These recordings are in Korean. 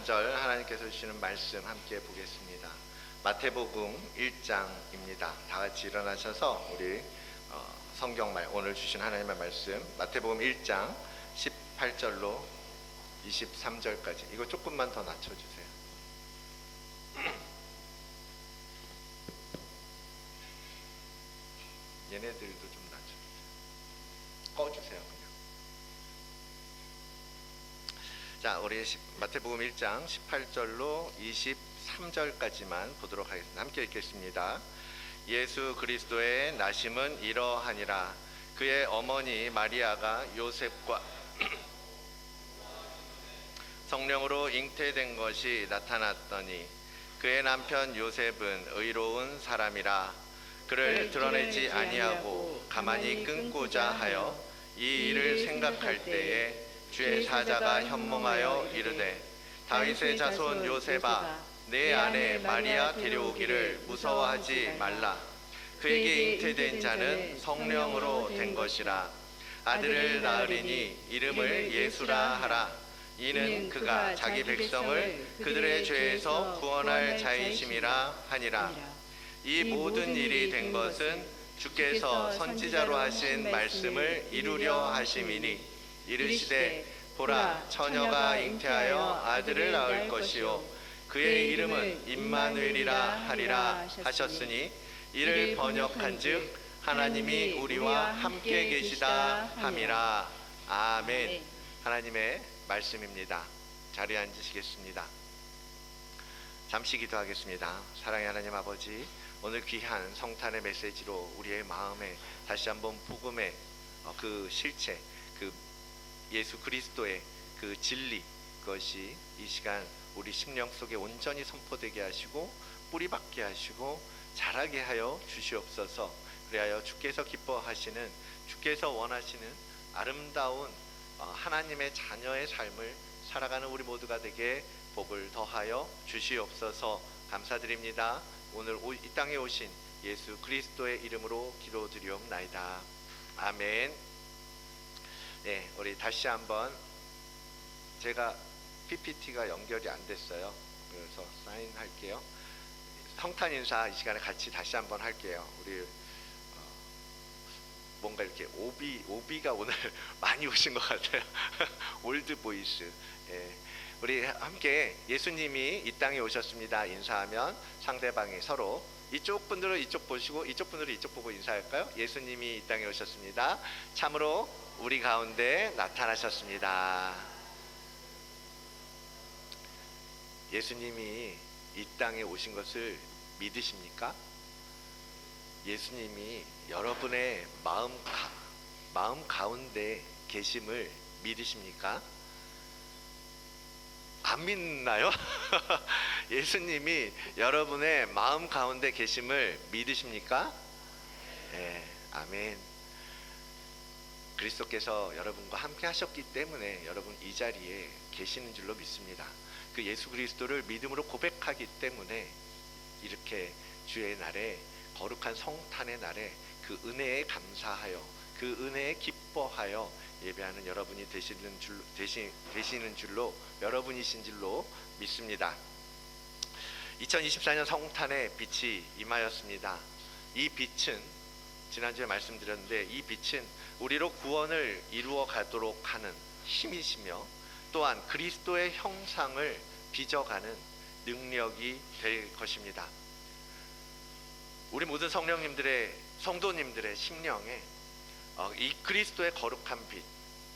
23절 하나님께서 주시는 말씀 함께 보겠습니다. 마태복음 1장입니다. 다 같이 일어나셔서 우리 성경말 오늘 주신 하나님의 말씀 마태복음 1장 18절로 23절까지 이거 조금만 더 낮춰주세요. 얘네들도 좀 낮춰주세요. 꺼주세요 그냥. 자, 우리 마태복음 1장 18절로 23절까지만 보도록 하겠습니다. 함께 읽겠습니다. 예수 그리스도의 나심은 이러하니라. 그의 어머니 마리아가 요셉과 성령으로 잉태된 것이 나타났더니 그의 남편 요셉은 의로운 사람이라. 그를 드러내지 아니하고 가만히 끊고자 하여 이 일을 생각할 때에 주의 사자가 현몽하여 이르되 다윗의 자손 요셉아 내 아내 마리아 데려오기를 무서워하지 말라. 그에게 잉태된 자는 성령으로 된 것이라. 아들을 낳으리니 이름을 예수라 하라. 이는 그가 자기 백성을 그들의 죄에서 구원할 자이심이라 하니라. 이 모든 일이 된 것은 주께서 선지자로 하신 말씀을 이루려 하심이니 이르시되 보라 처녀가 잉태하여 아들을 낳을 것이요 그의 이름은 임마누엘이라 하리라 하셨으니 이를 번역한즉 하나님이 우리와 함께 계시다 함이라. 아멘. 하나님의 말씀입니다. 자리에 앉으시겠습니다. 잠시 기도하겠습니다. 사랑의 하나님 아버지, 오늘 귀한 성탄의 메시지로 우리의 마음에 다시 한번 복음의 그 실체, 그 예수 그리스도의 그 진리, 그것이 이 시간 우리 심령 속에 온전히 선포되게 하시고 뿌리박게 하시고 자라게 하여 주시옵소서. 그리하여 주께서 기뻐하시는, 주께서 원하시는 아름다운 하나님의 자녀의 삶을 살아가는 우리 모두가 되게 복을 더하여 주시옵소서. 감사드립니다. 오늘 이 땅에 오신 예수 그리스도의 이름으로 기도드리옵나이다. 아멘. 네, 우리 다시 한번, 제가 PPT가 연결이 안 됐어요. 그래서 사인할게요. 성탄 인사 이 시간에 같이 다시 한번 할게요. 우리 뭔가 이렇게 오비가 오늘 많이 오신 것 같아요. 올드 보이스. 예. 우리 함께 예수님이 이 땅에 오셨습니다 인사하면 상대방이 서로, 이쪽 분들은 이쪽 보시고 이쪽 분들은 이쪽 보고 인사할까요? 예수님이 이 땅에 오셨습니다. 참으로 우리 가운데 나타나셨습니다. 예수님이 이 땅에 오신 것을 믿으십니까? 예수님이 여러분의 마음 가운데 계심을 믿으십니까? 안 믿나요? 예수님이 여러분의 마음 가운데 계심을 믿으십니까? 네, 아멘. 그리스도께서 여러분과 함께 하셨기 때문에 여러분 이 자리에 계시는 줄로 믿습니다. 그 예수 그리스도를 믿음으로 고백하기 때문에 이렇게 주의 날에, 거룩한 성탄의 날에 그 은혜에 감사하여, 그 은혜에 기뻐하여 예배하는 여러분이 되시는 줄로, 여러분이신 줄로 믿습니다. 2024년 성탄의 빛이 임하였습니다. 이 빛은, 지난주에 말씀드렸는데, 이 빛은 우리로 구원을 이루어 가도록 하는 힘이시며 또한 그리스도의 형상을 빚어가는 능력이 될 것입니다. 우리 모든 성도님들의 심령에 이 그리스도의 거룩한 빛,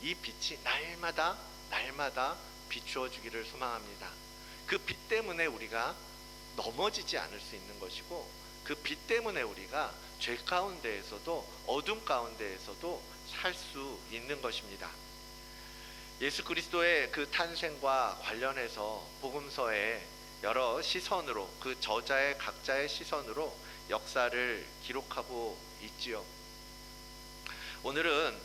이 빛이 날마다 비추어 주기를 소망합니다. 그 빛 때문에 우리가 넘어지지 않을 수 있는 것이고, 그 빛 때문에 우리가 죄 가운데에서도 어둠 가운데에서도 살 수 있는 것입니다. 예수 그리스도의 그 탄생과 관련해서 복음서에 여러 시선으로, 그 저자의 각자의 시선으로 역사를 기록하고 있지요. 오늘은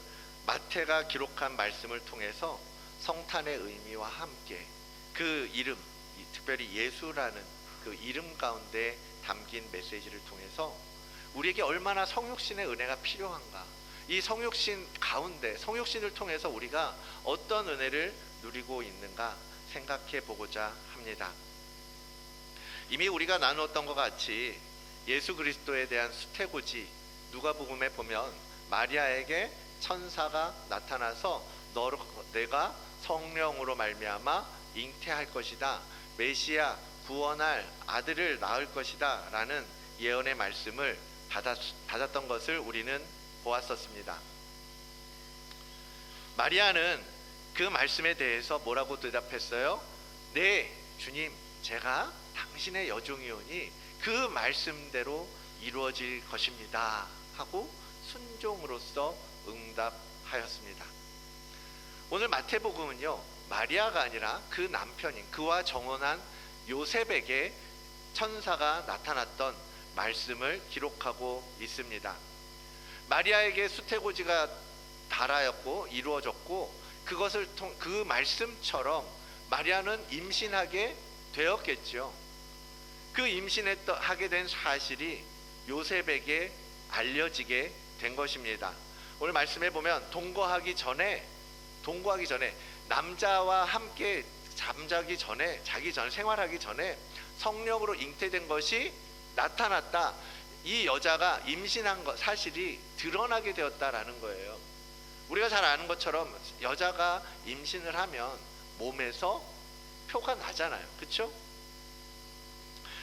마태가 기록한 말씀을 통해서 성탄의 의미와 함께 그 이름, 특별히 예수라는 그 이름 가운데 담긴 메시지를 통해서 우리에게 얼마나 성육신의 은혜가 필요한가, 이 성육신 가운데, 성육신을 통해서 우리가 어떤 은혜를 누리고 있는가 생각해 보고자 합니다. 이미 우리가 나누었던 것 같이 예수 그리스도에 대한 수태고지, 누가복음에 보면 마리아에게 천사가 나타나서 내가 성령으로 말미암아 잉태할 것이다, 메시아 구원할 아들을 낳을 것이다 라는 예언의 말씀을 받았던 것을 우리는 보았었습니다. 마리아는 그 말씀에 대해서 뭐라고 대답했어요? 네, 주님, 제가 당신의 여종이오니 그 말씀대로 이루어질 것입니다 하고 순종으로써 응답하였습니다. 오늘 마태복음은요, 마리아가 아니라 그 남편인, 그와 정혼한 요셉에게 천사가 나타났던 말씀을 기록하고 있습니다. 마리아에게 수태고지가 달하였고 이루어졌고, 그 말씀처럼 마리아는 임신하게 되었겠죠. 그 임신하게 된 사실이 요셉에게 알려지게 된 것입니다. 오늘 말씀해 보면 동거하기 전에 남자와 함께 잠자기 전에, 자기 전 생활하기 전에 성령으로 잉태된 것이 나타났다. 이 여자가 임신한 것 사실이 드러나게 되었다라는 거예요. 우리가 잘 아는 것처럼 여자가 임신을 하면 몸에서 표가 나잖아요. 그렇죠?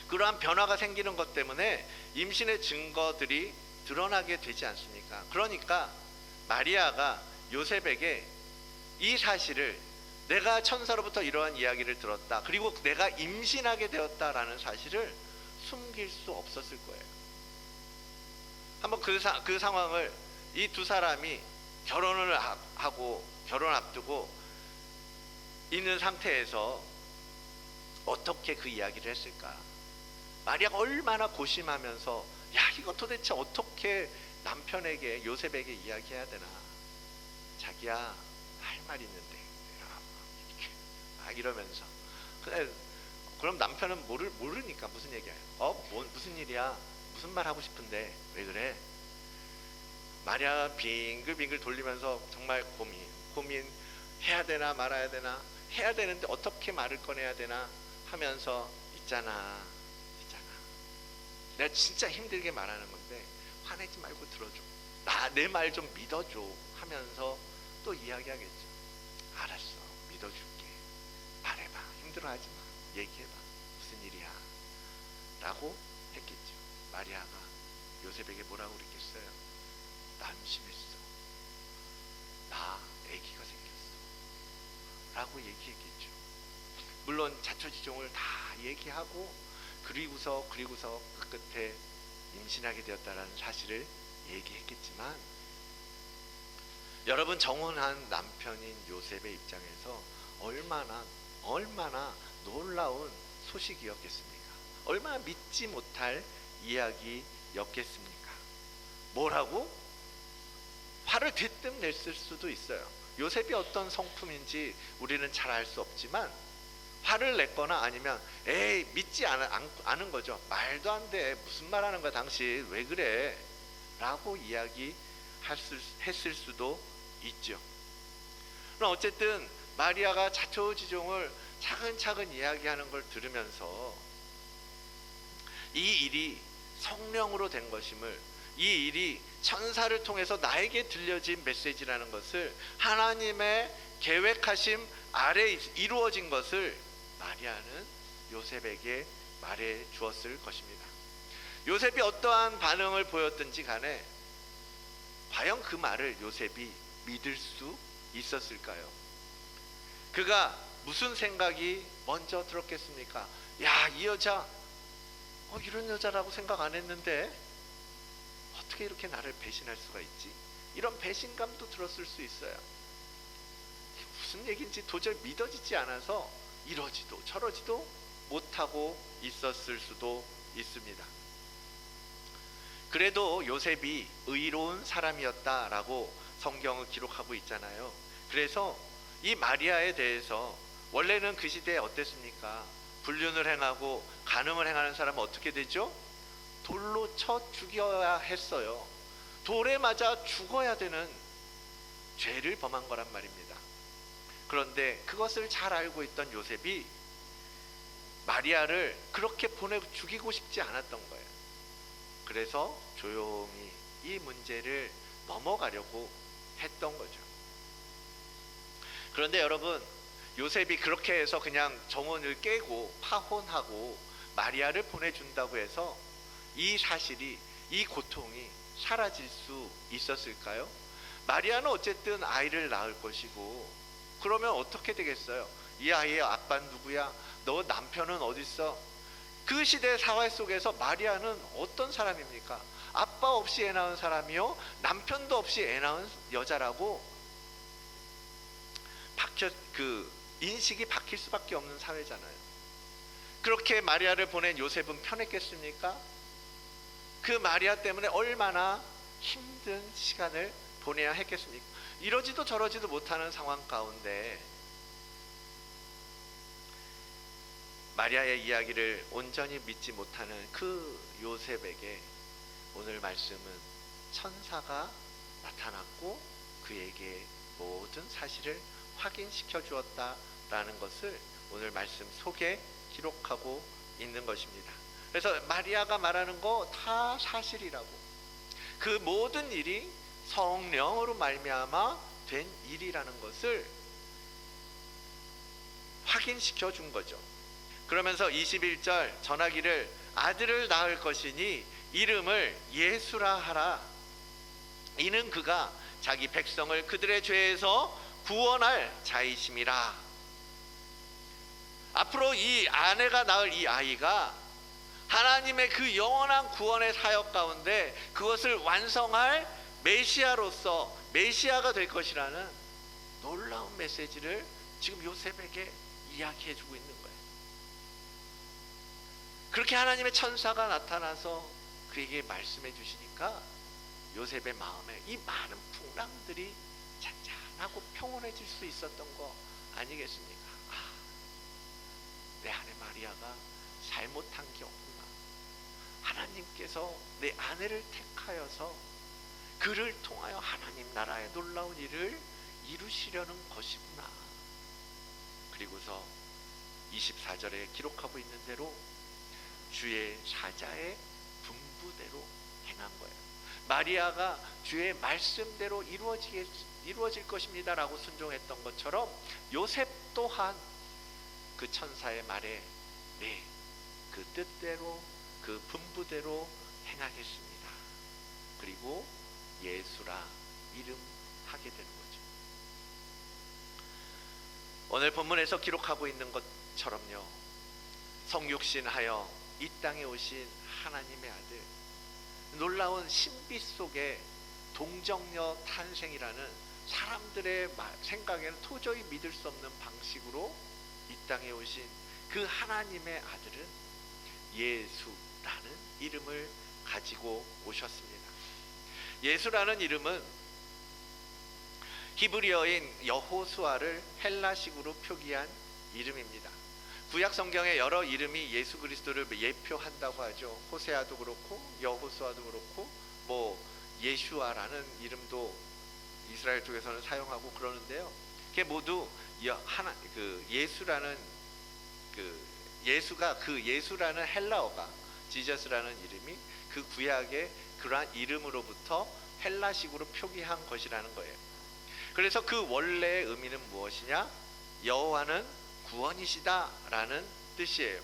그러한 변화가 생기는 것 때문에 임신의 증거들이 드러나게 되지 않습니까? 그러니까 마리아가 요셉에게 이 사실을, 내가 천사로부터 이러한 이야기를 들었다, 그리고 내가 임신하게 되었다라는 사실을 숨길 수 없었을 거예요. 한번 그 상황을, 이 두 사람이 결혼을 하고 결혼 앞두고 있는 상태에서 어떻게 그 이야기를 했을까? 마리아가 얼마나 고심하면서, 야, 이거 도대체 어떻게 남편에게, 요셉에게 이야기해야 되나? 자기야, 할 말 있는데 이러면서, 그럼 남편은 모르니까 무슨 얘기야? 무슨 일이야? 무슨 말 하고 싶은데 왜 그래? 마리아가 빙글빙글 돌리면서 정말 고민해야 되나 말아야 되나, 해야 되는데 어떻게 말을 꺼내야 되나 하면서, 있잖아, 내가 진짜 힘들게 말하는 건데 화내지 말고 들어줘, 내 말 좀 믿어줘 하면서 또 이야기하겠죠. 알았어, 믿어줄게, 말해봐, 힘들어하지 마, 얘기해봐, 무슨 일이야 라고 했겠죠. 마리아가 요셉에게 뭐라고 그랬겠어요? 남심했어, 나 아기가 생겼어 라고 얘기했겠죠. 물론 자초지종을 다 얘기하고 그리고서 그 끝에 임신하게 되었다라는 사실을 얘기했겠지만, 여러분, 정혼한 남편인 요셉의 입장에서 얼마나 놀라운 소식이었겠습니까? 얼마나 믿지 못할 이야기였겠습니까? 뭐라고? 화를 대뜸 냈을 수도 있어요. 요셉이 어떤 성품인지 우리는 잘 알 수 없지만 화를 냈거나 아니면 믿지 않은 거죠. 말도 안 돼, 무슨 말 하는 거야 당신, 왜 그래 라고 했을 수도 있죠. 그럼 어쨌든 마리아가 자초지종을 차근차근 이야기하는 걸 들으면서 이 일이 성령으로 된 것임을, 이 일이 천사를 통해서 나에게 들려진 메시지라는 것을, 하나님의 계획하심 아래 이루어진 것을 마리아는 요셉에게 말해 주었을 것입니다. 요셉이 어떠한 반응을 보였든지 간에 과연 그 말을 요셉이 믿을 수 있었을까요? 그가 무슨 생각이 먼저 들었겠습니까? 야, 이 여자 이런 여자라고 생각 안 했는데 어떻게 이렇게 나를 배신할 수가 있지? 이런 배신감도 들었을 수 있어요. 무슨 얘기인지 도저히 믿어지지 않아서 이러지도 저러지도 못하고 있었을 수도 있습니다. 그래도 요셉이 의로운 사람이었다라고 성경은 기록하고 있잖아요. 그래서 이 마리아에 대해서, 원래는 그 시대에 어땠습니까? 불륜을 행하고 간음을 행하는 사람은 어떻게 되죠? 돌로 쳐 죽여야 했어요. 돌에 맞아 죽어야 되는 죄를 범한 거란 말입니다. 그런데 그것을 잘 알고 있던 요셉이 마리아를 그렇게 보내 죽이고 싶지 않았던 거예요. 그래서 조용히 이 문제를 넘어가려고 했던 거죠. 그런데 여러분, 요셉이 그렇게 해서 그냥 정원을 깨고 파혼하고 마리아를 보내준다고 해서 이 사실이, 이 고통이 사라질 수 있었을까요? 마리아는 어쨌든 아이를 낳을 것이고, 그러면 어떻게 되겠어요? 이 아이의 아빠는 누구야? 너 남편은 어딨어? 그 시대 사회 속에서 마리아는 어떤 사람입니까? 아빠 없이 애 낳은 사람이요, 남편도 없이 애 낳은 여자라고 인식이 바뀔 수밖에 없는 사회잖아요. 그렇게 마리아를 보낸 요셉은 편했겠습니까? 그 마리아 때문에 얼마나 힘든 시간을 보내야 했겠습니까? 이러지도 저러지도 못하는 상황 가운데 마리아의 이야기를 온전히 믿지 못하는 그 요셉에게 오늘 말씀은 천사가 나타났고 그에게 모든 사실을 확인시켜 주었다라는 것을 오늘 말씀 속에 기록하고 있는 것입니다. 그래서 마리아가 말하는 거 다 사실이라고, 그 모든 일이 성령으로 말미암아 된 일이라는 것을 확인시켜 준 거죠. 그러면서 21절 전하기를 아들을 낳을 것이니 이름을 예수라 하라. 이는 그가 자기 백성을 그들의 죄에서 구원할 자이심이라. 앞으로 이 아내가 낳을 이 아이가 하나님의 그 영원한 구원의 사역 가운데 그것을 완성할 메시아로서 메시아가 될 것이라는 놀라운 메시지를 지금 요셉에게 이야기해 주고 있는 거예요. 그렇게 하나님의 천사가 나타나서 그에게 말씀해 주시니까 요셉의 마음에 이 많은 풍랑들이 잔잔하고 평온해질 수 있었던 거 아니겠습니까? 내 아내 마리아가 잘못한 게 없구나. 하나님께서 내 아내를 택하여서 그를 통하여 하나님 나라의 놀라운 일을 이루시려는 것이구나. 그리고서 24절에 기록하고 있는 대로 주의 사자의 분부대로 행한 거예요. 마리아가 주의 말씀대로 이루어질 것입니다 라고 순종했던 것처럼 요셉 또한 그 천사의 말에 네, 그 뜻대로 그 분부대로 행하겠습니다. 그리고 예수라 이름하게 되는 거죠. 오늘 본문에서 기록하고 있는 것처럼요, 성육신하여 이 땅에 오신 하나님의 아들, 놀라운 신비 속에 동정녀 탄생이라는 사람들의 생각에는 도저히 믿을 수 없는 방식으로 이 땅에 오신 그 하나님의 아들은 예수라는 이름을 가지고 오셨습니다. 예수라는 이름은 히브리어인 여호수아를 헬라식으로 표기한 이름입니다. 구약 성경에 여러 이름이 예수 그리스도를 예표한다고 하죠. 호세아도 그렇고 여호수아도 그렇고 예슈아라는 이름도 이스라엘 쪽에서는 사용하고 그러는데요. 그게 모두 예수라는 예수라는 헬라어가 지저스라는 이름이 그 구약의 그러한 이름으로부터 헬라식으로 표기한 것이라는 거예요. 그래서 그 원래의 의미는 무엇이냐? 여호와는 구원이시다라는 뜻이에요.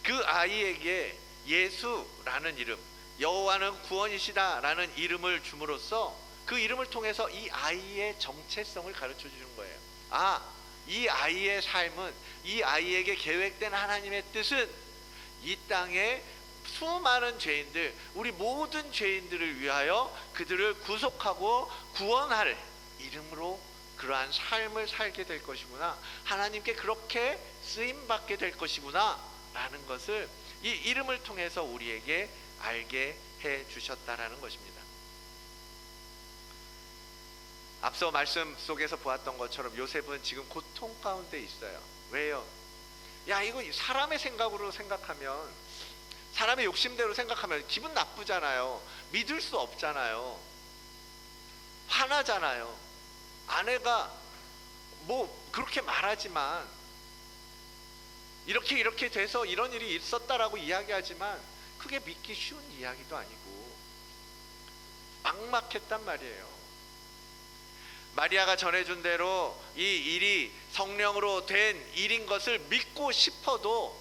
그 아이에게 예수라는 이름, 여호와는 구원이시다라는 이름을 줌으로써 그 이름을 통해서 이 아이의 정체성을 가르쳐 주는 거예요. 이 아이의 삶은, 이 아이에게 계획된 하나님의 뜻은 이 땅에 수많은 죄인들, 우리 모든 죄인들을 위하여 그들을 구속하고 구원할 이름으로 그러한 삶을 살게 될 것이구나, 하나님께 그렇게 쓰임받게 될 것이구나 라는 것을 이 이름을 통해서 우리에게 알게 해 주셨다라는 것입니다. 앞서 말씀 속에서 보았던 것처럼 요셉은 지금 고통 가운데 있어요. 왜요? 이거 사람의 생각으로 생각하면, 사람의 욕심대로 생각하면 기분 나쁘잖아요. 믿을 수 없잖아요. 화나잖아요. 아내가 뭐 그렇게 말하지만, 이렇게 돼서 이런 일이 있었다라고 이야기하지만 그게 믿기 쉬운 이야기도 아니고 막막했단 말이에요. 마리아가 전해준 대로 이 일이 성령으로 된 일인 것을 믿고 싶어도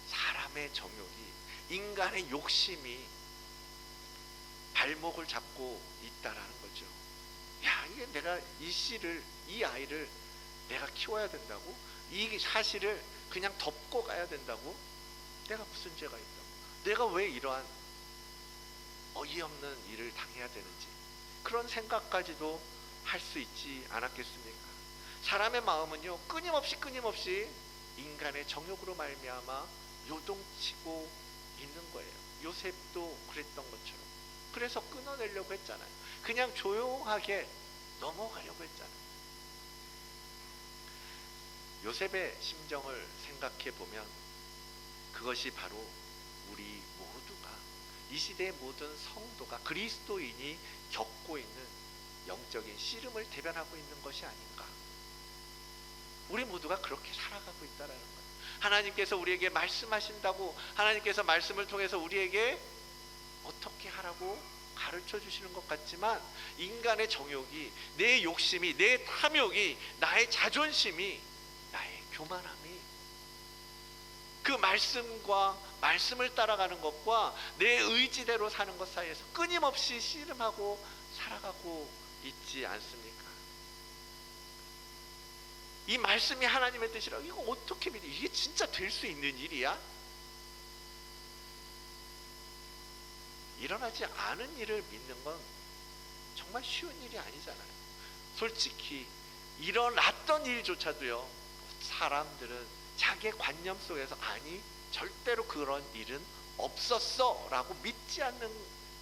사람의 정욕이, 인간의 욕심이 발목을 잡고 있다라는 거죠. 야, 이게 내가 이 아이를 내가 키워야 된다고? 이 사실을 그냥 덮고 가야 된다고? 내가 무슨 죄가 있다고? 내가 왜 이러한 어이없는 일을 당해야 되는지, 그런 생각까지도 할 수 있지 않았겠습니까? 사람의 마음은요, 끊임없이 인간의 정욕으로 말미암아 요동치고 있는 거예요. 요셉도 그랬던 것처럼. 그래서 끊어내려고 했잖아요. 그냥 조용하게 넘어가려고 했잖아요. 요셉의 심정을 생각해 보면 그것이 바로 우리 모두가, 이 시대의 모든 성도가, 그리스도인이 겪고 있는 영적인 씨름을 대변하고 있는 것이 아닌가. 우리 모두가 그렇게 살아가고 있다는 거예요. 하나님께서 우리에게 말씀하신다고, 하나님께서 말씀을 통해서 우리에게 어떻게 하라고 가르쳐 주시는 것 같지만, 인간의 정욕이, 내 욕심이, 내 탐욕이, 나의 자존심이, 나의 교만함이 그 말씀을 따라가는 것과 내 의지대로 사는 것 사이에서 끊임없이 씨름하고 살아가고 있지 않습니까? 이 말씀이 하나님의 뜻이라고, 이거 어떻게 믿어? 이게 진짜 될 수 있는 일이야? 일어나지 않은 일을 믿는 건 정말 쉬운 일이 아니잖아요. 솔직히 일어났던 일조차도요, 사람들은 자기의 관념 속에서 아니, 절대로 그런 일은 없었어 라고 믿지 않는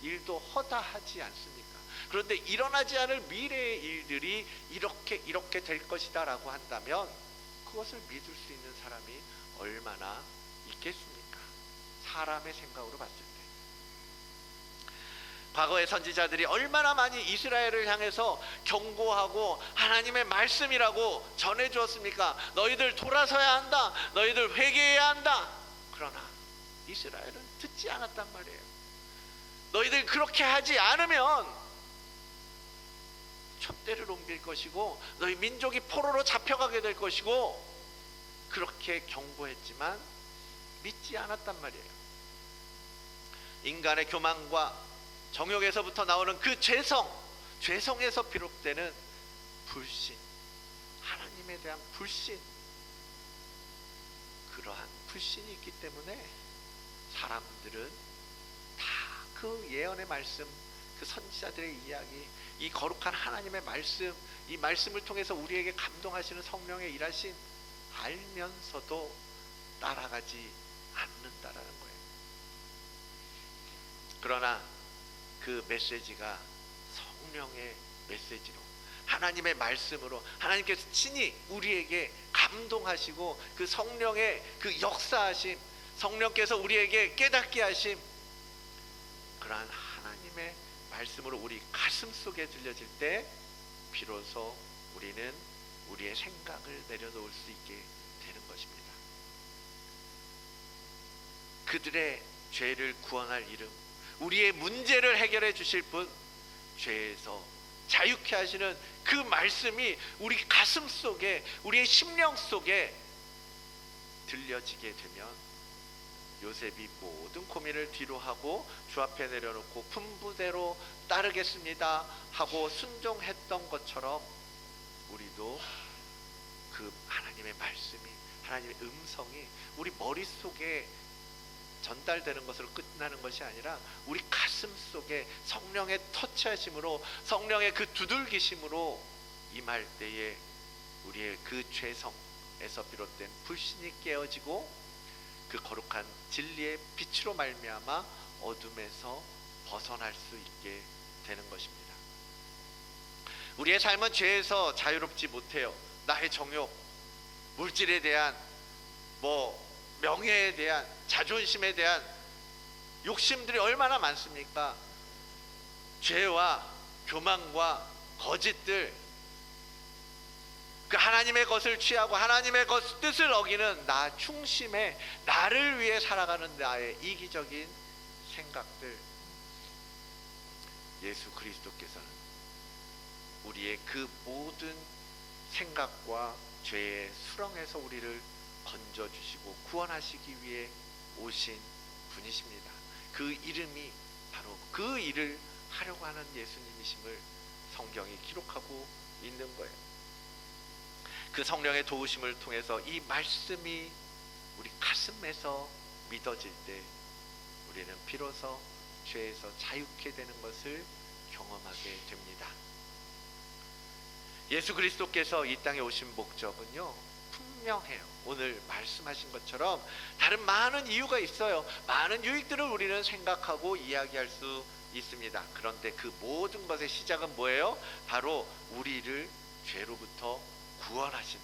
일도 허다하지 않습니까? 그런데 일어나지 않을 미래의 일들이 이렇게 될 것이다 라고 한다면 그것을 믿을 수 있는 사람이 얼마나 있겠습니까? 사람의 생각으로 봤을 때. 과거의 선지자들이 얼마나 많이 이스라엘을 향해서 경고하고 하나님의 말씀이라고 전해주었습니까? 너희들 돌아서야 한다, 너희들 회개해야 한다. 그러나 이스라엘은 듣지 않았단 말이에요. 너희들 그렇게 하지 않으면 촛대를 옮길 것이고 너희 민족이 포로로 잡혀가게 될 것이고, 그렇게 경고했지만 믿지 않았단 말이에요. 인간의 교만과 정욕에서부터 나오는 그 죄성에서 비롯되는 불신, 하나님에 대한 불신, 그러한 불신이 있기 때문에 사람들은 다 그 예언의 말씀, 그 선지자들의 이야기, 이 거룩한 하나님의 말씀, 이 말씀을 통해서 우리에게 감동하시는 성령의 일하심 알면서도 따라가지 않는다라는 거예요. 그러나 그 메시지가 성령의 메시지로, 하나님의 말씀으로, 하나님께서 친히 우리에게 감동하시고 그 성령의 그 역사하심, 성령께서 우리에게 깨닫게 하심, 그러한 하나님의 말씀으로 우리 가슴 속에 들려질 때 비로소 우리는 우리의 생각을 내려놓을 수 있게 되는 것입니다. 그들의 죄를 구원할 이름, 우리의 문제를 해결해 주실 분, 죄에서 자유케 하시는 그 말씀이 우리 가슴 속에, 우리의 심령 속에 들려지게 되면 요셉이 모든 고민을 뒤로 하고 주 앞에 내려놓고 분부대로 따르겠습니다 하고 순종했던 것처럼 우리도 그 하나님의 말씀이, 하나님의 음성이 우리 머릿속에 전달되는 것으로 끝나는 것이 아니라 우리 가슴 속에 성령의 터치하심으로, 성령의 그 두들기심으로 임할 때에 우리의 그 죄성에서 비롯된 불신이 깨어지고 그 거룩한 진리의 빛으로 말미암아 어둠에서 벗어날 수 있게 되는 것입니다. 우리의 삶은 죄에서 자유롭지 못해요. 나의 정욕, 물질에 대한, 명예에 대한, 자존심에 대한 욕심들이 얼마나 많습니까? 죄와 교만과 거짓들, 그 하나님의 것을 취하고 하나님의 뜻을 어기는 나 중심의, 나를 위해 살아가는 나의 이기적인 생각들, 예수 그리스도께서는 우리의 그 모든 생각과 죄의 수렁에서 우리를 건져주시고 구원하시기 위해 오신 분이십니다. 그 이름이 바로 그 일을 하려고 하는 예수님이심을 성경이 기록하고 있는 거예요. 그 성령의 도우심을 통해서 이 말씀이 우리 가슴에서 믿어질 때 우리는 비로소 죄에서 자유케 되는 것을 경험하게 됩니다. 예수 그리스도께서 이 땅에 오신 목적은요, 분명해요. 오늘 말씀하신 것처럼 다른 많은 이유가 있어요. 많은 유익들을 우리는 생각하고 이야기할 수 있습니다. 그런데 그 모든 것의 시작은 뭐예요? 바로 우리를 죄로부터 구원하신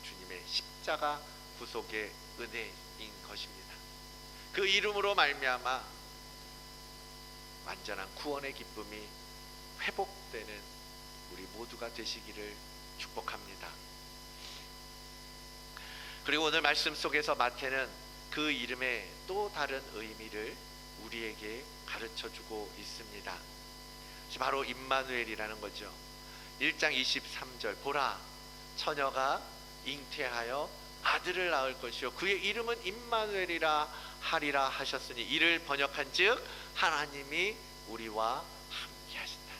주님의 십자가 구속의 은혜인 것입니다. 그 이름으로 말미암아 완전한 구원의 기쁨이 회복되는 우리 모두가 되시기를 축복합니다. 그리고 오늘 말씀 속에서 마태는 그 이름의 또 다른 의미를 우리에게 가르쳐주고 있습니다. 바로 임마누엘이라는 거죠. 1장 23절, 보라 처녀가 잉태하여 아들을 낳을 것이요 그의 이름은 임마누엘이라 하리라 하셨으니, 이를 번역한즉 하나님이 우리와 함께 하신다.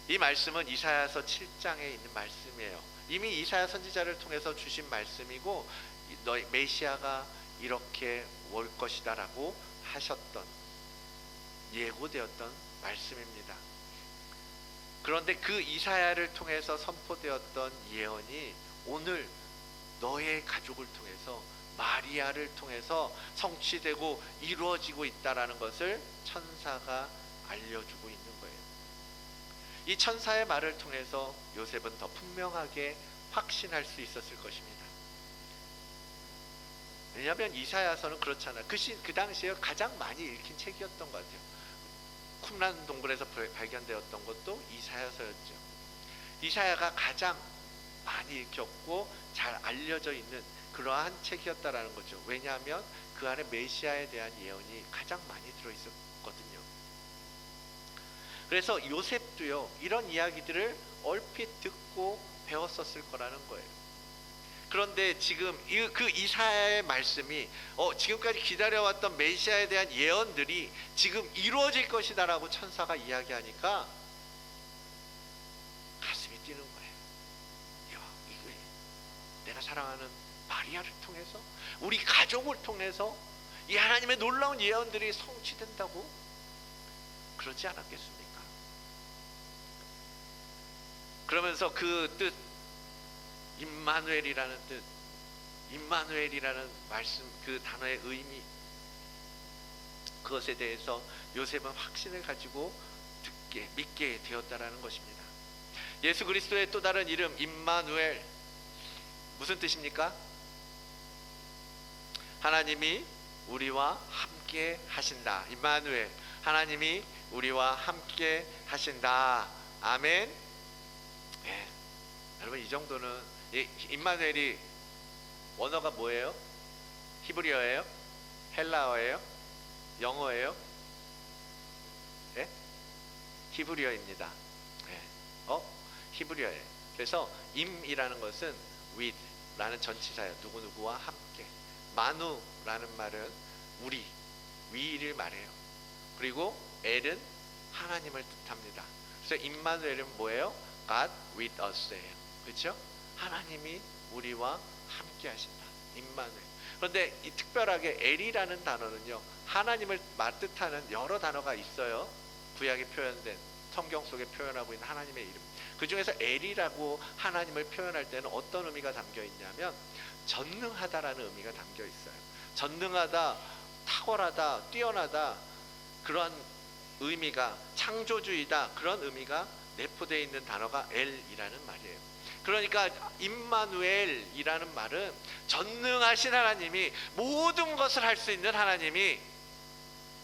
이 말씀은 이사야서 7장에 있는 말씀이에요. 이미 이사야 선지자를 통해서 주신 말씀이고, 너희 메시아가 이렇게 올 것이다 라고 하셨던, 예고되었던 말씀입니다. 그런데 그 이사야를 통해서 선포되었던 예언이 오늘 너의 가족을 통해서, 마리아를 통해서 성취되고 이루어지고 있다라는 것을 천사가 알려주고 있는 거예요. 이 천사의 말을 통해서 요셉은 더 분명하게 확신할 수 있었을 것입니다. 왜냐하면 이사야서는 그렇잖아요. 그 당시에 가장 많이 읽힌 책이었던 것 같아요. 쿰란 동굴에서 발견되었던 것도 이사야서였죠. 이사야가 가장 많이 읽혔고 잘 알려져 있는 그러한 책이었다라는 거죠. 왜냐하면 그 안에 메시아에 대한 예언이 가장 많이 들어있었거든요. 그래서 요셉도요, 이런 이야기들을 얼핏 듣고 배웠었을 거라는 거예요. 그런데 지금 그 이사야의 말씀이 지금까지 기다려왔던 메시아에 대한 예언들이 지금 이루어질 것이다 라고 천사가 이야기하니까 가슴이 뛰는 거예요. 야, 이게 내가 사랑하는 마리아를 통해서, 우리 가족을 통해서 이 하나님의 놀라운 예언들이 성취된다고? 그러지 않았겠습니까? 그러면서 그 뜻, 임마누엘이라는 뜻, 임마누엘이라는 말씀, 그 단어의 의미, 그것에 대해서 요셉은 확신을 가지고 믿게 되었다라는 것입니다. 예수 그리스도의 또 다른 이름 임마누엘, 무슨 뜻입니까? 하나님이 우리와 함께 하신다. 임마누엘, 하나님이 우리와 함께 하신다. 아멘. 네. 여러분, 이 정도는, 임마누엘이 원어가 뭐예요? 히브리어예요? 헬라어예요? 영어예요? 네? 히브리어입니다. 네. 히브리어예요. 그래서 임이라는 것은 with 라는 전치사예요. 누구누구와 함께. 마누라는 말은 우리, 위를 말해요. 그리고 엘은 하나님을 뜻합니다. 그래서 임마누엘은 뭐예요? God with us예요. 그렇죠? 하나님이 우리와 함께 하신다. 임마누엘. 그런데 이 특별하게 엘이라는 단어는요, 하나님을 뜻하는 여러 단어가 있어요. 구약에 표현된, 성경 속에 표현하고 있는 하나님의 이름. 그 중에서 엘이라고 하나님을 표현할 때는 어떤 의미가 담겨 있냐면 전능하다라는 의미가 담겨 있어요. 전능하다, 탁월하다, 뛰어나다, 그런 의미가, 창조주의다, 그런 의미가 내포되어 있는 단어가 엘이라는 말이에요. 그러니까 임마누엘이라는 말은 전능하신 하나님이, 모든 것을 할 수 있는 하나님이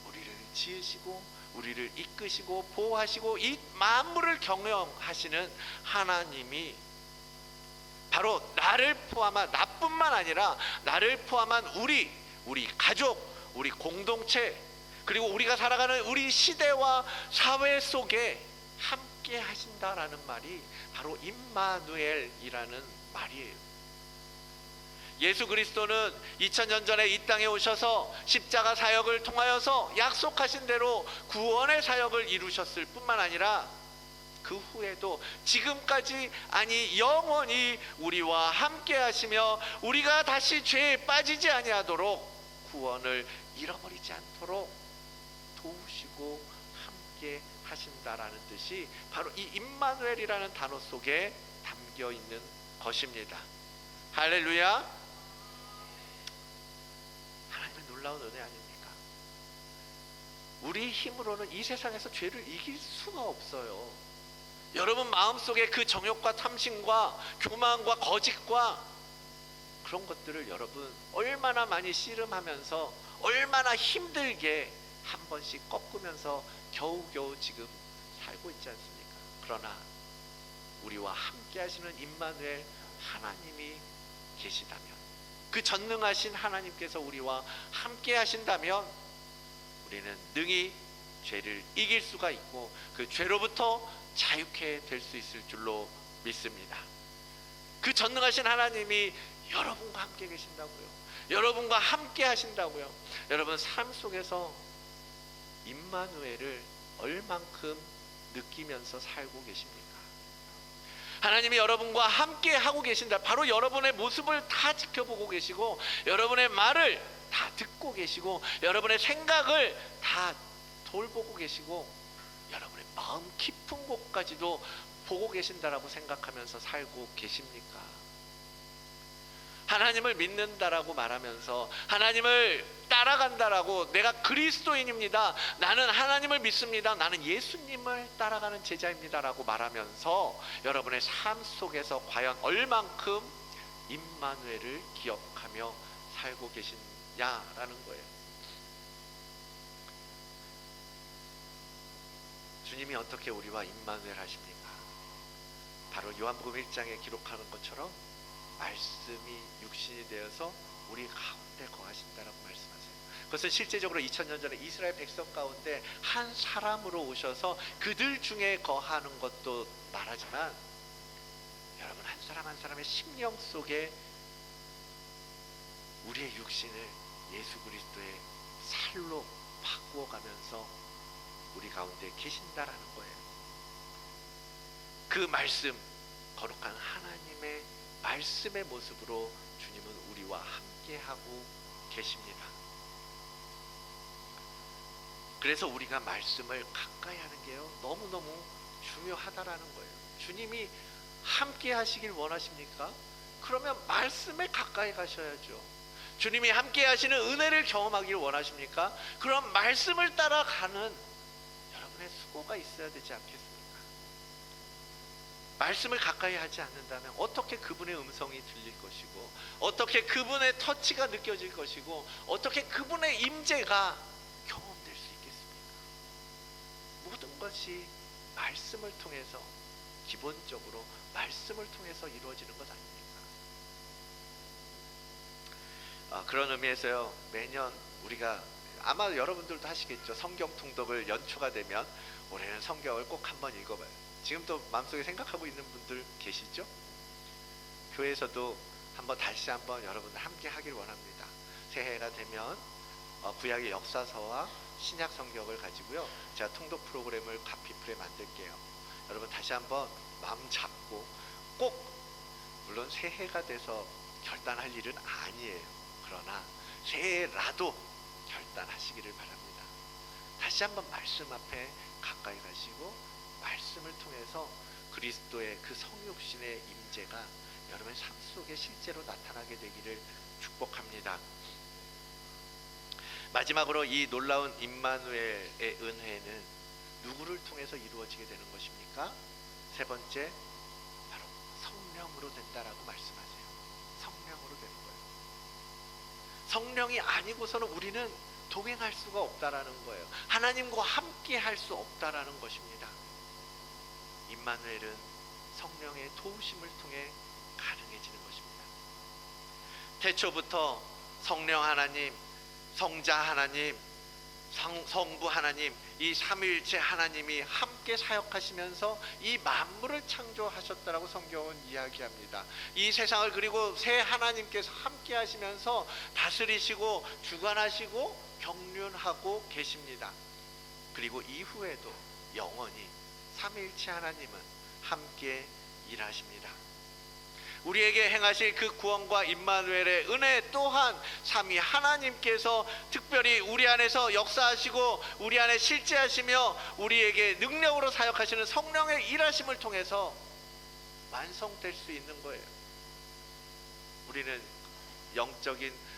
우리를 지으시고 우리를 이끄시고 보호하시고 이 만물을 경영하시는 하나님이 바로 나를 포함한, 나뿐만 아니라 나를 포함한 우리 가족, 우리 공동체, 그리고 우리가 살아가는 우리 시대와 사회 속에 함께 하신다라는 말이 바로 임마누엘이라는 말이에요. 예수 그리스도는 2000년 전에 이 땅에 오셔서 십자가 사역을 통하여서 약속하신 대로 구원의 사역을 이루셨을 뿐만 아니라 그 후에도 지금까지, 아니 영원히 우리와 함께 하시며 우리가 다시 죄에 빠지지 아니하도록 구원을 잃어버리지 않도록 도우시고 함께 하신다라는 뜻이 바로 이 임마누엘이라는 단어 속에 담겨 있는 것입니다. 할렐루야. 하나님의 놀라운 은혜 아닙니까? 우리 힘으로는 이 세상에서 죄를 이길 수가 없어요. 여러분 마음속에 그 정욕과 탐심과 교만과 거짓과 그런 것들을 여러분 얼마나 많이 씨름하면서 얼마나 힘들게 한 번씩 꺾으면서 겨우겨우 지금 살고 있지 않습니까? 그러나 우리와 함께 하시는 임마누엘 하나님이 계시다면, 그 전능하신 하나님께서 우리와 함께 하신다면 우리는 능히 죄를 이길 수가 있고 그 죄로부터 자유케 될 수 있을 줄로 믿습니다. 그 전능하신 하나님이 여러분과 함께 계신다고요. 여러분과 함께 하신다고요. 여러분 삶 속에서 임마누엘을 얼만큼 느끼면서 살고 계십니까? 하나님이 여러분과 함께 하고 계신다. 바로 여러분의 모습을 다 지켜보고 계시고 여러분의 말을 다 듣고 계시고 여러분의 생각을 다 돌보고 계시고 여러분의 마음 깊은 곳까지도 보고 계신다라고 생각하면서 살고 계십니까? 하나님을 믿는다라고 말하면서, 하나님을 따라간다라고, 내가 그리스도인입니다, 나는 하나님을 믿습니다, 나는 예수님을 따라가는 제자입니다라고 말하면서 여러분의 삶 속에서 과연 얼만큼 임마누엘을 기억하며 살고 계시냐라는 거예요. 주님이 어떻게 우리와 임마누엘 하십니까? 바로 요한복음 1장에 기록하는 것처럼 말씀이 육신이 되어서 우리 가운데 거하신다라고 말씀하세요. 그것은 실제적으로 2000년 전에 이스라엘 백성 가운데 한 사람으로 오셔서 그들 중에 거하는 것도 말하지만, 여러분 한 사람 한 사람의 심령 속에 우리의 육신을 예수 그리스도의 살로 바꾸어가면서 우리 가운데 계신다라는 거예요. 그 말씀, 거룩한 하나님의 말씀의 모습으로 주님은 우리와 함께하고 계십니다. 그래서 우리가 말씀을 가까이 하는 게요, 너무너무 중요하다라는 거예요. 주님이 함께 하시길 원하십니까? 그러면 말씀에 가까이 가셔야죠. 주님이 함께 하시는 은혜를 경험하길 원하십니까? 그럼 말씀을 따라가는 여러분의 수고가 있어야 되지 않겠습니까? 말씀을 가까이 하지 않는다면 어떻게 그분의 음성이 들릴 것이고, 어떻게 그분의 터치가 느껴질 것이고, 어떻게 그분의 임재가 경험될 수 있겠습니까? 모든 것이 말씀을 통해서, 기본적으로 말씀을 통해서 이루어지는 것 아닙니까? 그런 의미에서요, 매년 우리가, 아마 여러분들도 하시겠죠, 성경 통독을 연초가 되면 올해는 성경을 꼭 한번 읽어봐요. 지금 또 마음속에 생각하고 있는 분들 계시죠? 교회에서도 다시 한번 여러분들 함께 하길 원합니다. 새해가 되면 구약의 역사서와 신약 성경을 가지고요, 제가 통독 프로그램을 카피프레 만들게요. 여러분 다시 한번 마음 잡고, 꼭 물론 새해가 돼서 결단할 일은 아니에요. 그러나 새해라도 결단하시기를 바랍니다. 다시 한번 말씀 앞에 가까이 가시고 말씀을 통해서 그리스도의 그 성육신의 임재가 여러분의 삶 속에 실제로 나타나게 되기를 축복합니다. 마지막으로 이 놀라운 임마누엘의 은혜는 누구를 통해서 이루어지게 되는 것입니까? 세 번째, 바로 성령으로 된다라고 말씀하세요. 성령으로 되는 거예요. 성령이 아니고서는 우리는 동행할 수가 없다라는 거예요. 하나님과 함께 할 수 없다라는 것입니다. 임마누엘은 성령의 도우심을 통해 가능해지는 것입니다. 태초부터 성령 하나님, 성자 하나님, 성부 하나님, 이 삼위일체 하나님이 함께 사역하시면서 이 만물을 창조하셨다라고 성경은 이야기합니다. 이 세상을 그리고 새 하나님께서 함께 하시면서 다스리시고 주관하시고 경륜하고 계십니다. 그리고 이후에도 영원히 삼위일체 하나님은 함께 일하십니다. 우리에게 행하실 그 구원과 임마누엘의 은혜 또한 삼위 하나님께서 특별히 우리 안에서 역사하시고 우리 안에 실제하시며 우리에게 능력으로 사역하시는 성령의 일하심을 통해서 완성될 수 있는 거예요. 우리는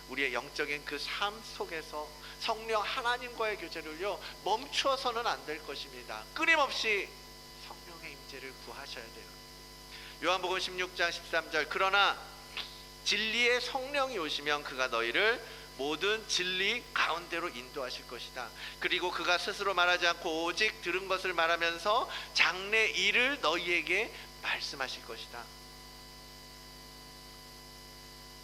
우리의 영적인 그 삶 속에서 성령 하나님과의 교제를요 멈추어서는 안 될 것입니다. 끊임없이 성령의 임재를 구하셔야 돼요. 요한복음 16장 13절, 그러나 진리의 성령이 오시면 그가 너희를 모든 진리 가운데로 인도하실 것이다. 그리고 그가 스스로 말하지 않고 오직 들은 것을 말하면서 장래 일을 너희에게 말씀하실 것이다.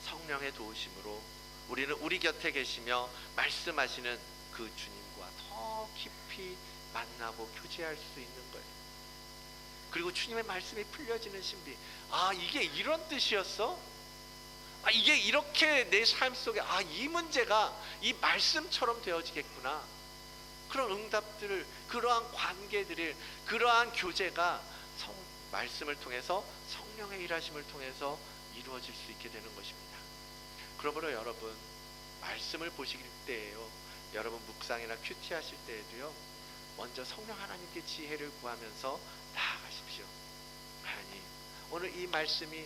성령의 도우심으로 우리는 우리 곁에 계시며 말씀하시는 그 주님과 더 깊이 만나고 교제할 수 있는 거예요. 그리고 주님의 말씀이 풀려지는 신비. 아, 이게 이런 뜻이었어? 아, 이게 이렇게 내 삶 속에 이 문제가 이 말씀처럼 되어지겠구나. 그런 응답들을, 그러한 관계들을, 그러한 교제가 말씀을 통해서 성령의 일하심을 통해서 이루어질 수 있게 되는 것입니다. 그러므로 여러분, 말씀을 보실 때에요, 여러분 묵상이나 큐티 하실 때에도요, 먼저 성령 하나님께 지혜를 구하면서 나아가십시오. 하나님, 오늘 이 말씀이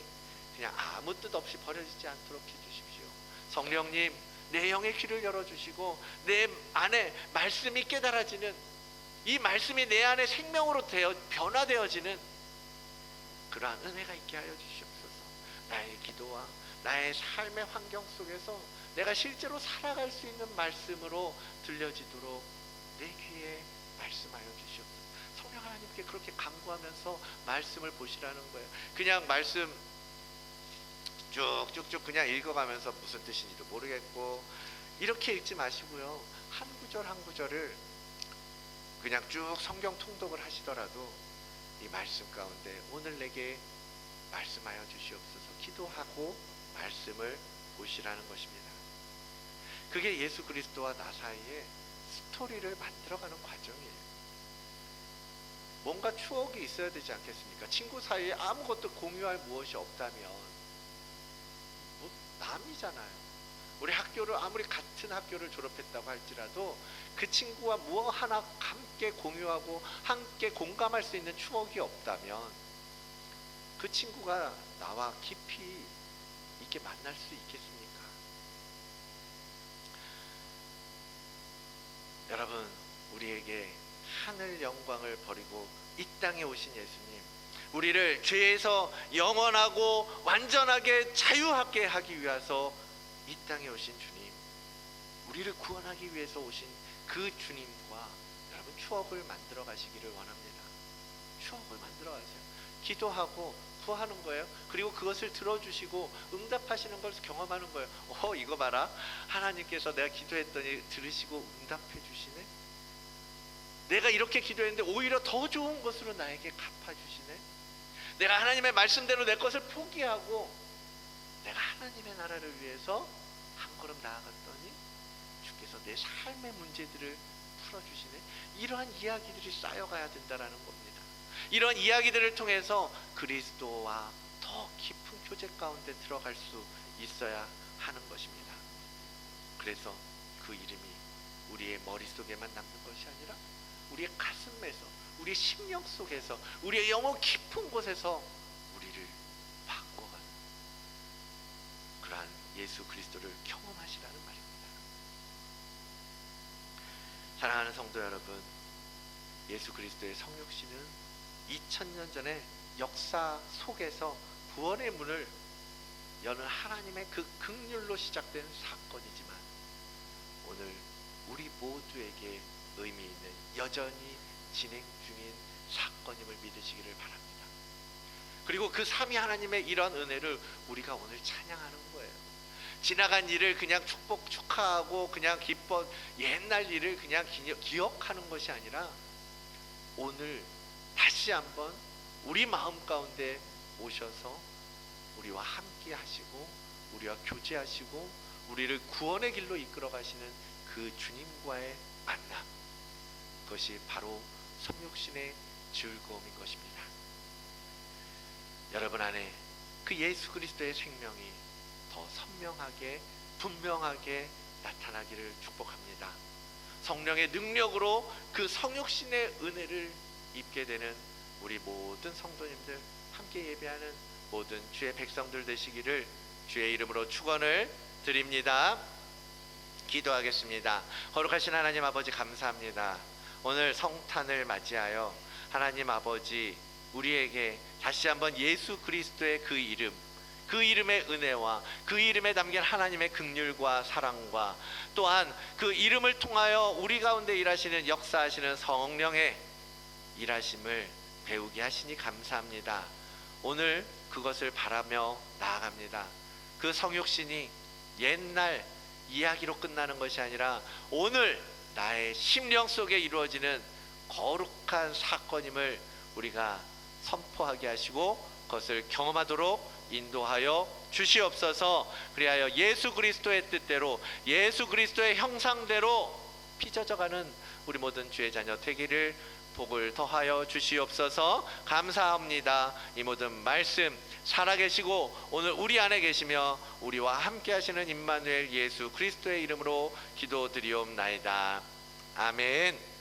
그냥 아무 뜻 없이 버려지지 않도록 해주십시오. 성령님, 내 영의 귀를 열어주시고 내 안에 말씀이 깨달아지는, 이 말씀이 내 안에 생명으로 변화되어지는 그러한 은혜가 있게 하여 주시옵소서. 나의 기도와 나의 삶의 환경 속에서 내가 실제로 살아갈 수 있는 말씀으로 들려지도록 내 귀에 말씀하여 주시옵소서. 성령 하나님께 그렇게 간구하면서 말씀을 보시라는 거예요. 그냥 말씀 쭉쭉쭉 그냥 읽어가면서 무슨 뜻인지도 모르겠고 이렇게 읽지 마시고요, 한 구절 한 구절을 그냥 쭉 성경 통독을 하시더라도 이 말씀 가운데 오늘 내게 말씀하여 주시옵소서 기도하고 말씀을 보시라는 것입니다. 그게 예수 그리스도와 나 사이에 스토리를 만들어가는 과정이에요. 뭔가 추억이 있어야 되지 않겠습니까? 친구 사이에 아무것도 공유할 무엇이 없다면 남이잖아요. 우리 학교를 아무리 같은 학교를 졸업했다고 할지라도 그 친구와 무엇 하나 함께 공유하고 함께 공감할 수 있는 추억이 없다면 그 친구가 나와 깊이 있게 만날 수 있겠습니까? 여러분, 우리에게 하늘 영광을 버리고 이 땅에 오신 예수님, 우리를 죄에서 영원하고 완전하게 자유하게 하기 위해서 이 땅에 오신 주님, 우리를 구원하기 위해서 오신 그 주님과 여러분 추억을 만들어 가시기를 원합니다. 추억을 만들어 가세요. 기도하고 구하는 거예요. 그리고 그것을 들어주시고 응답하시는 걸 경험하는 거예요. 이거 봐라, 하나님께서 내가 기도했더니 들으시고 응답해 주시네. 내가 이렇게 기도했는데 오히려 더 좋은 것으로 나에게 갚아주시네. 내가 하나님의 말씀대로 내 것을 포기하고 내가 하나님의 나라를 위해서 한 걸음 나아갔더니 주께서 내 삶의 문제들을 풀어주시네. 이러한 이야기들이 쌓여가야 된다는 겁니다. 이런 이야기들을 통해서 그리스도와 더 깊은 교제 가운데 들어갈 수 있어야 하는 것입니다. 그래서 그 이름이 우리의 머릿속에만 남는 것이 아니라 우리의 가슴에서, 우리의 심령 속에서, 우리의 영혼 깊은 곳에서 우리를 바꿔가는 그러한 예수 그리스도를 경험하시라는 말입니다. 사랑하는 성도 여러분, 예수 그리스도의 성육신은 2000년 전에 역사 속에서 구원의 문을 여는 하나님의 그 긍휼로 시작된 사건이지만 오늘 우리 모두에게 의미 있는 여전히 진행 중인 사건임을 믿으시기를 바랍니다. 그리고 그 삼위 하나님의 이런 은혜를 우리가 오늘 찬양하는 거예요. 지나간 일을 그냥 축하하고 그냥 기뻐 옛날 일을 그냥 기억하는 것이 아니라 오늘 다시 한번 우리 마음 가운데 오셔서 우리와 함께 하시고 우리와 교제하시고 우리를 구원의 길로 이끌어 가시는 그 주님과의 만남, 그것이 바로 성육신의 즐거움인 것입니다. 여러분 안에 그 예수 그리스도의 생명이 더 선명하게 분명하게 나타나기를 축복합니다. 성령의 능력으로 그 성육신의 은혜를 입게 되는 우리 모든 성도님들, 함께 예배하는 모든 주의 백성들 되시기를 주의 이름으로 축원을 드립니다. 기도하겠습니다. 거룩하신 하나님 아버지, 감사합니다. 오늘 성탄을 맞이하여 하나님 아버지, 우리에게 다시 한번 예수 그리스도의 그 이름, 그 이름의 은혜와 그 이름에 담긴 하나님의 긍휼과 사랑과 또한 그 이름을 통하여 우리 가운데 일하시는 역사하시는 성령의 일하심을 배우게 하시니 감사합니다. 오늘 그것을 바라며 나아갑니다. 그 성육신이 옛날 이야기로 끝나는 것이 아니라 오늘 나의 심령 속에 이루어지는 거룩한 사건임을 우리가 선포하게 하시고 그것을 경험하도록 인도하여 주시옵소서. 그리하여 예수 그리스도의 뜻대로 예수 그리스도의 형상대로 빚어져가는 우리 모든 주의 자녀 되기를 복을 더하여 주시옵소서. 감사합니다. 이 모든 말씀 살아계시고 오늘 우리 안에 계시며 우리와 함께 하시는 임마누엘 예수 그리스도의 이름으로 기도드리옵나이다. 아멘.